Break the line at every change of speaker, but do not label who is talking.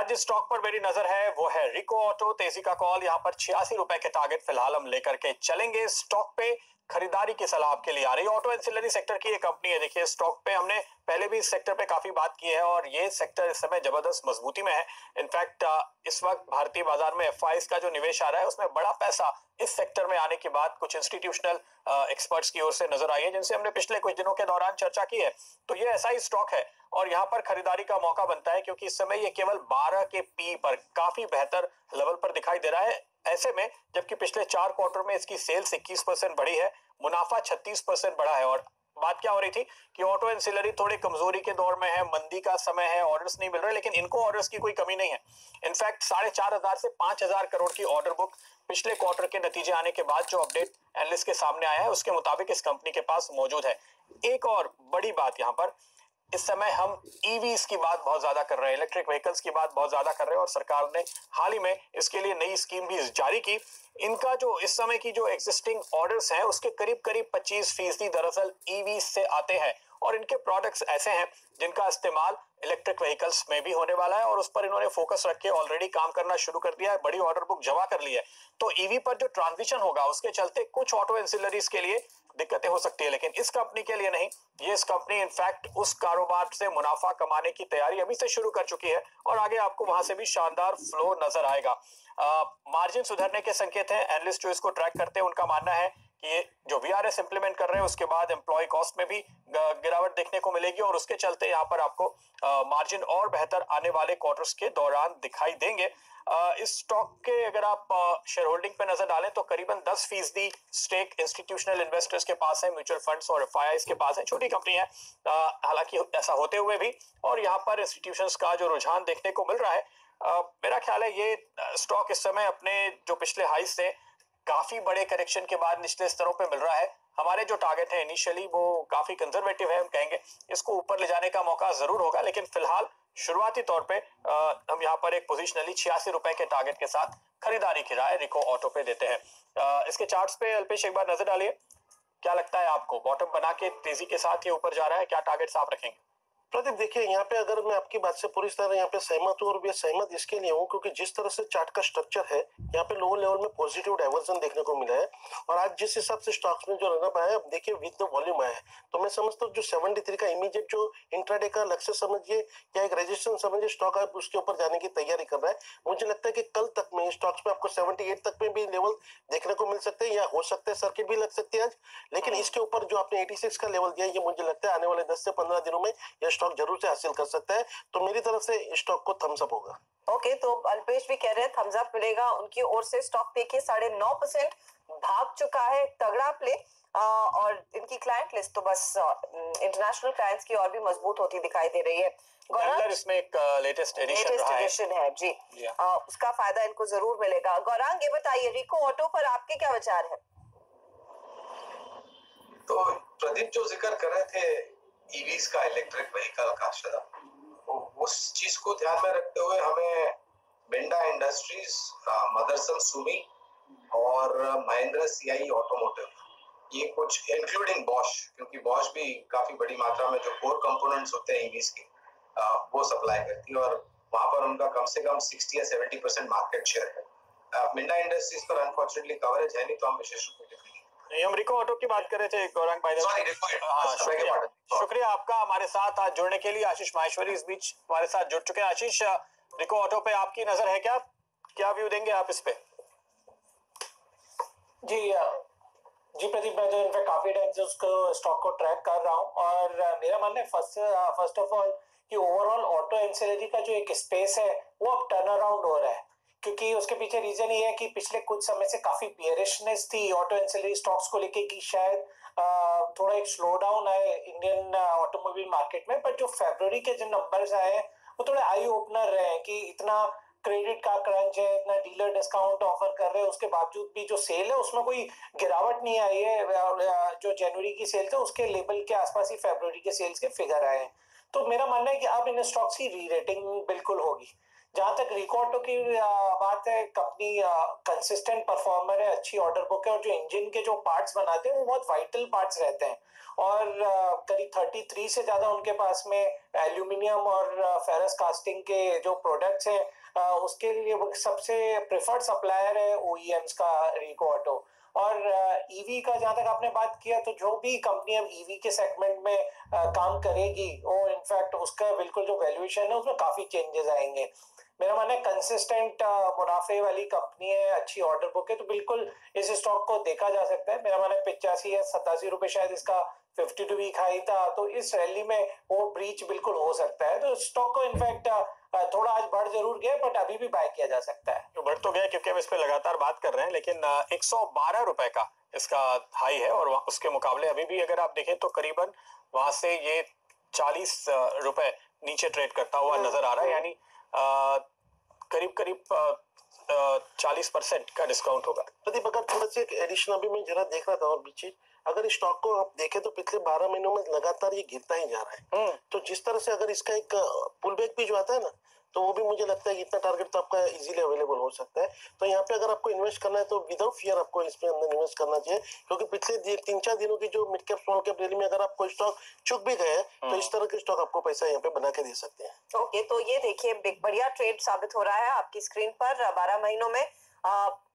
जिस स्टॉक पर मेरी नजर है वो है रिको ऑटो। तेजी का कॉल यहाँ पर 86 रुपए के टारगेट फिलहाल हम लेकर के चलेंगे। स्टॉक पे खरीदारी की सलाह आपके लिए आ रही है। ऑटो एंसिलरी सेक्टर की एक कंपनी है। देखिए स्टॉक पे हमने पहले भी इस सेक्टर पे काफी बात की है और ये सेक्टर इस समय जबरदस्त मजबूती में है। इनफैक्ट इस वक्त भारतीय बाजार में एफआईज का जो निवेश आ रहा है उसमें बड़ा पैसा इस सेक्टर में आने के बाद कुछ इंस्टीट्यूशनल एक्सपर्ट्स की ओर से नजर आई है, जिनसे हमने पिछले कुछ दिनों के दौरान चर्चा की है। तो ये ऐसा ही स्टॉक है और यहाँ पर खरीदारी का मौका बनता है क्योंकि इस समय ये केवल 12 के पी पर काफी बेहतर लेवल पर दिखाई दे रहा है। ऐसे में जबकि पिछले 4 क्वार्टर में इसकी सेल्स 21% बढ़ी है, मुनाफा 36% बढ़ा है। और बात क्या हो रही थी कि ऑटो एंसिलरी थोड़ी कमजोरी के दौर में है, मंदी का समय है, ऑर्डर्स नहीं मिल रहे, लेकिन इनको ऑर्डर्स की कोई कमी नहीं है। इनफैक्ट 4,500 से 5,000 करोड़ की ऑर्डर बुक पिछले क्वार्टर के नतीजे आने के बाद जो अपडेट एनालिस्ट के सामने आया है उसके मुताबिक इस कंपनी के पास मौजूद है। एक और बड़ी बात यहाँ पर, इस समय हम ईवीज की बात बहुत ज्यादा कर रहे हैं, इलेक्ट्रिक व्हीकल्स की बात बहुत ज्यादा कर रहे हैं और सरकार ने हाल ही में इसके लिए नई स्कीम भी जारी की। इनका जो इस समय की जो एग्जिस्टिंग ऑर्डर्स हैं उसके करीब करीब 25% दरअसल ईवी से आते हैं और इनके प्रोडक्ट्स ऐसे हैं जिनका इस्तेमाल इलेक्ट्रिक व्हीकल्स में भी होने वाला है और उस पर इन्होंने फोकस रख के ऑलरेडी काम करना शुरू कर दिया है, बड़ी ऑर्डर बुक जमा कर ली है। तो ईवी पर जो ट्रांजिशन होगा उसके चलते कुछ ऑटो एंसिलरीज के लिए दिक्कतें हो सकती है, लेकिन इस कंपनी के लिए नहीं। ये इस कंपनी इनफैक्ट उस कारोबार से मुनाफा कमाने की तैयारी अभी से शुरू कर चुकी है और आगे आपको वहां से भी शानदार फ्लो नजर आएगा। मार्जिन सुधरने के संकेत हैं। एनालिस्ट जो इसको ट्रैक करते हैं उनका मानना है कि ये जो वीआरएस इंप्लीमेंट कर रहे हैं उसके बाद एम्प्लॉय कॉस्ट में भी गिरावट देखने को मिलेगी और उसके चलते यहाँ पर आपको मार्जिन और बेहतर आने वाले क्वार्टर्स के दौरान दिखाई देंगे। इस स्टॉक के अगर आप शेयर होल्डिंग पे नजर डालें तो करीबन 10% स्टेक इंस्टीट्यूशनल इन्वेस्टर्स के पास है, म्यूचुअल फंड्स और एफआईआईज के पास है। छोटी कंपनी है, हालांकि ऐसा होते हुए भी और यहाँ पर इंस्टीट्यूशंस का जो रुझान देखने को मिल रहा है, मेरा ख्याल है ये स्टॉक इस समय अपने जो पिछले हाई से काफी बड़े करेक्शन के बाद निचले स्तरों पे मिल रहा है। हमारे जो टारगेट है इनिशियली वो काफी कंजर्वेटिव है, हम कहेंगे इसको ऊपर ले जाने का मौका जरूर होगा, लेकिन फिलहाल शुरुआती तौर पे हम यहाँ पर एक पोजिशनली 86 रुपए के टारगेट के साथ खरीदारी की राय रिको ऑटो पे देते हैं। इसके चार्ट्स पे अल्पेश एक बार नजर डालिए, क्या लगता है आपको बॉटम बना के तेजी के साथ ये ऊपर जा रहा है? क्या टारगेट्स आप रखेंगे?
प्रदीप देखिए, यहाँ पे अगर मैं आपकी बात से पूरी तरह यहाँ पे सहमत हूँ और मैं सहमत इसके लिए हूँ क्योंकि जिस तरह से चार्ट का स्ट्रक्चर है यहाँ पे लोअर लेवल में पॉजिटिव डाइवर्जन देखने को मिला है और आज जिस हिसाब से स्टॉक्स में जो रनअप आया है, देखिए विद द वॉल्यूम आया है, तो मैं समझता हूँ जो 73 का इमीडिएट जो इंट्राडे का लक्ष्य समझिए या एक रेजिस्टेंस समझिए, स्टॉक आप उसके ऊपर जाने की तैयारी कर रहा है। मुझे लगता है कि कल तक में स्टॉक्स में आपको 78 तक में भी लेवल देखने को मिल सकते हैं या हो सकता है सर्किट भी लग सकती है आज, लेकिन इसके ऊपर जो आपने 86 का लेवल दिया ये मुझे लगता है आने वाले 10 से 15 दिनों में यह स्टॉक जरूर से हासिल कर सकता है। तो मेरी तरफ से स्टॉक को थम्स अप होगा।
ओके, तो अल्पेश भी कह रहे हैं थम्स अप मिलेगा उनकी ओर से। स्टॉक देखिए 9.5% भाग चुका है, तगड़ा प्ले। और इनकी क्लाइंट लिस्ट तो बस इंटरनेशनल क्लाइंट्स की और भी मजबूत होती दिखाई दे रही है।
गौरांग इसमें एक लेटेस्ट एडिशन
है जी, उसका फायदा इनको जरूर मिलेगा। गौरांग ये बताइए, रिको ऑटो पर आपके क्या विचार है?
तो प्रदीप जो जिक्र कर रहे थे ईवीज का, इलेक्ट्रिक व्हीकल का, उस चीज को ध्यान में रखते हुए हमें बिंडा इंडस्ट्रीज, मदरसन सुमी और महिंद्रा सीआई ऑटोमोटिव, ये कुछ इंक्लूडिंग बॉश, क्योंकि बॉश भी काफी बड़ी मात्रा में जो कोर कंपोनेंट्स होते हैं ईवीज के वो सप्लाई करती है और वहां पर उनका कम से कम 60 या 70% मार्केट शेयर है। बिंडा इंडस्ट्रीज पर अनफॉर्चुनेटली कवरेज है नहीं, तो हम विशेष रूप से
हम रिको ऑटो की बात कर रहे थे गौरांग भाई। शुक्रिया आपका हमारे साथ आज जुड़ने के लिए। आशीष माहेश्वरी इस बीच हमारे साथ जुड़ चुके हैं। आशीष, रिको ऑटो पे आपकी नजर है, क्या व्यू देंगे आप इस पे?
जी प्रदीप, मैं जो इनफैक्ट काफी टाइम से उसको स्टॉक को ट्रैक कर रहा हूँ और मेरा मानना है फर्स्ट ऑफ ऑल कि ओवरऑल ऑटो एंसिलरी का जो एक स्पेस है वो अब टर्न अराउंड हो रहा है, क्योंकि उसके पीछे रीजन ये है कि पिछले कुछ समय से काफी बियरिशनेस थी ऑटो एंसिलरी स्टॉक्स को लेके कि शायद थोड़ा एक स्लो डाउन है इंडियन ऑटोमोबाइल मार्केट में। पर जो फरवरी के जो नंबर्स आए हैं वो थोड़े आई ओपनर रहे हैं कि इतना क्रेडिट का क्रंच है, इतना डीलर डिस्काउंट ऑफर कर रहे हैं, उसके बावजूद भी जो सेल है उसमें कोई गिरावट नहीं आई है। जो जनवरी की सेल था उसके लेवल के आसपास ही फरवरी के सेल्स के फिगर आए हैं। तो मेरा मानना है कि अब इन स्टॉक्स की री रेटिंग बिल्कुल होगी। जहां तक रिको ऑटो की बात है, कंपनी कंसिस्टेंट परफॉर्मर है, अच्छी ऑर्डर बुक है, और जो इंजन के जो पार्ट्स बनाते हैं वो बहुत वाइटल पार्ट्स रहते हैं, और करीब 33 से ज्यादा उनके पास में एल्यूमिनियम और फेरस कास्टिंग के जो प्रोडक्ट्स हैं, उसके लिए वो सबसे प्रेफर्ड सप्लायर है ओईएम्स का रिको ऑटो। और ईवी का जहां तक आपने बात किया, तो जो भी कंपनी अब ईवी के सेगमेंट में काम करेगी, वो इनफैक्ट उसका बिल्कुल जो वैल्यूएशन है उसमें काफी चेंजेस आएंगे। मेरा मानना है कंसिस्टेंट मुनाफे वाली कंपनी है, अच्छी ऑर्डर बुक है, तो बिल्कुल इस स्टॉक को देखा जा सकता है। मेरा मानना है 85 या 87 रुपए शायद इसका 52 वीक हाई था, तो इस रैली में वो ब्रीच बिल्कुल हो सकता है। तो स्टॉक को इनफैक्ट थोड़ा आज बढ़ जरूर गया, बट अभी भी बाय किया जा सकता है।
तो बढ़ तो गया क्योंकि हम इस पे लगातार बात कर रहे हैं, लेकिन 112 रुपए का इसका हाई है, और उसके मुकाबले अभी भी अगर आप देखें तो करीबन वहां से ये 40 रुपए नीचे ट्रेड करता हुआ नजर आ रहा है, यानी करीब करीब 40% का डिस्काउंट होगा।
प्रदीप, अगर थोड़ा सा एक एडिशन अभी मैं जरा देख रहा था और बीच, अगर इस स्टॉक को आप देखें तो पिछले 12 महीनों में लगातार ये गिरता ही जा रहा है। तो जिस तरह से अगर इसका एक पुल बैक भी जो आता है ना, तो वो भी मुझे लगता है कि इतना टारगेट तो आपका इजीली अवेलेबल हो सकता है। तो यहाँ पे अगर आपको इन्वेस्ट करना है तो विदाउट फियर आपको इसमें अंदर इन्वेस्ट करना चाहिए, क्योंकि पिछले 3-4 दिनों की जो mid cap small cap rally में अगर आपको स्टॉक चुक भी गए तो इस तरह के स्टॉक आपको पैसा यहाँ पे बना के दे सकते हैं।
ओके, तो ये देखिए बढ़िया ट्रेड साबित हो रहा है आपकी स्क्रीन पर। 12 महीनों में